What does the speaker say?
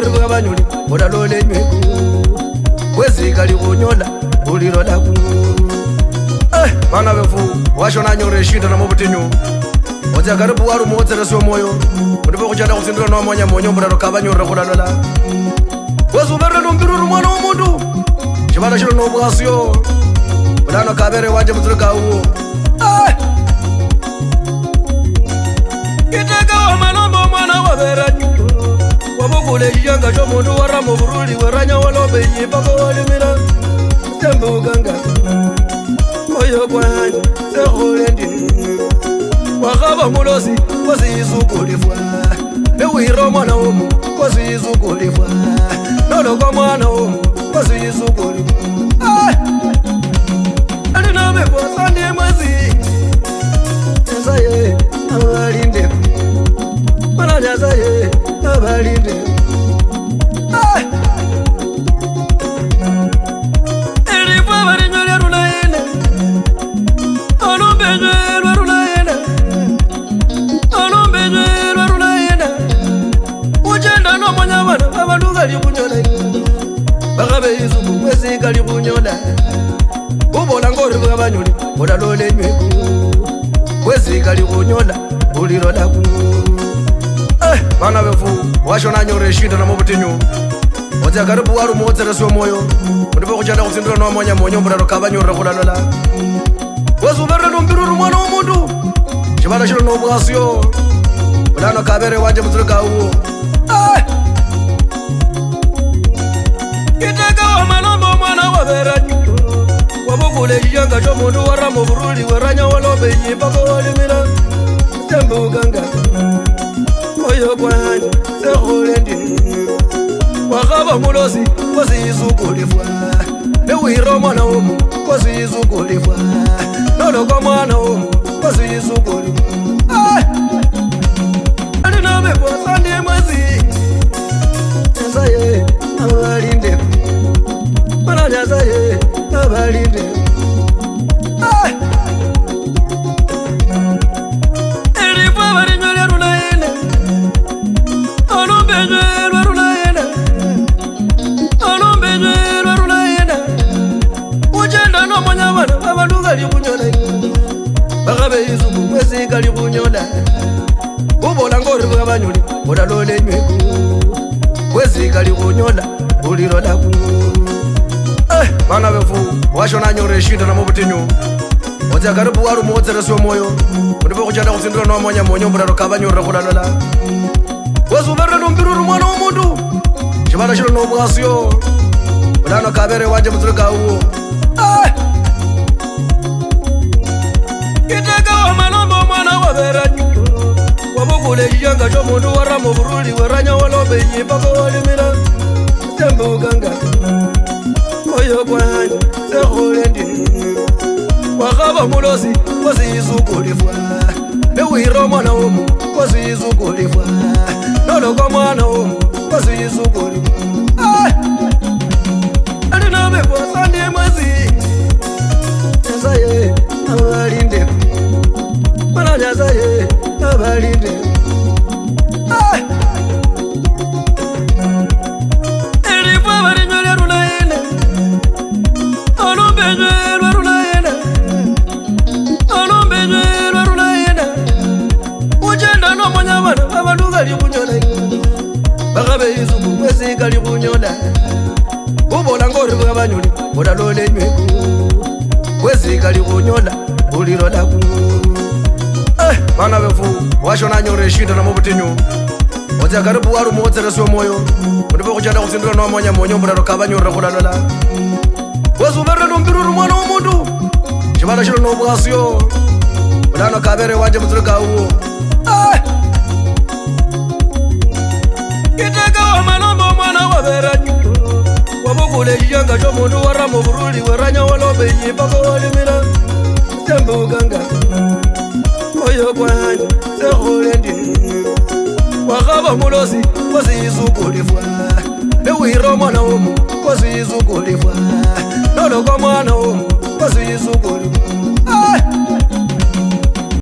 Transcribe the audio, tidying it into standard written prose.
ngori bwabanyuli odalole nyeku wezika likunyola ulirola ku bana befu washona nyore shita na mobutinyu oza karibu waru motsere so moyo ndibo kujanda kusindira no monya monyo mburaro kabanyura kulalola wazubere lumbiru rumwana umuntu chibana shilo no bwasyo bana kabere wanje mutsuka uwo kitaka wamalombo mwana waberanyu wabukule yanga jo muntu waramo buruli waranya walobe yipako walimira tembu ganga oyo kwanje seholendi wakaba mulozi wazizukulifwa newiro mwana womu wazizukulifwa noloka mwana womu wazizukulifwa alinabekosandi mwezi yasaye abalinde mana yasaye abalinde elifwa balinyole runaene olumbenywe runaene olumbenywe runaene ujenda no monyabana abantu gali kunyola bakabe izuku mwezi gali kunyola ubola ngori bwabanyuli odalole nyeku wezi gali kunyola ulirola ku bana befu washona nyore shita na mobutinyu oza karibu waru motsere so moyo ndibo kujanda kusindira no monya monyo mburaro kabanyura kulalola wazubere lumbiru rumwana umuntu chibana shilo no bwasyo bana kabere wanje mutsuka uwo kitaka wamalombo mwana waberanyu wabukule yanga jo muntu waramo buruli waranya walobe yipako walimira tembu ganga oyo kwanje seholendi wakaba mulozi wazizukulifwa newiro mwana womu wazizukulifwa noloka mwana womu wazizukulifwa alinabekosandi mwezi yasaye abalinde mana yasaye abalinde elifwa balinyole runaene olumbenywe runaene olumbenywe runaene ujenda no monyabana abantu gali kunyola bakabe izuku mwezi gali kunyola ubola ngori bwabanyuli odalole nyeku wezi gali kunyola ulirola ku bana befu washona nyore shita na mobutinyu oza karibu waru motsere so moyo ndibo kujanda kusindira no monya monyo mburaro kabanyura kulalola wazubere lumbiru rumwana umuntu chibana shilo no bwasyo bana kabere wanje mutsuka uwo kitaka wamalombo mwana waberanyu wabukule yanga jo muntu waramo buruli waranya walobe yipako walimira tembu ganga oyo kwanje seholendi wakaba mulozi wazizukulifwa newiro mwana womu wazizukulifwa noloka mwana womu wazizukulifwa alinabekosandi mwezi yasaye abalinde mana yasaye abalinde elifwa balinyole runaene olumbenywe runaene olumbenywe runaene ujenda no monyabana abantu gali kunyola bakabe izuku mwezi gali kunyola ubola ngori bwabanyuli odalole nyeku wezi gali kunyola ulirola ku bana befu washona nyore shita na mobutinyu oza karibu waru motsere so moyo ndibo kujanda kusindira no monya monyo mburaro kabanyura kulalola wazubere lumbiru rumwana umuntu chibana shilo no bwasyo bana kabere wanje mutsuka uwo kitaka wamalombo mwana waberanyu wabukule yanga jo muntu waramo buruli waranya walobe yipako walimira tembu ganga oyo kwanje seholendi wakaba mulozi wazizukulifwa newiro mwana womu wazizukulifwa noloka mwana womu wazizukulifwa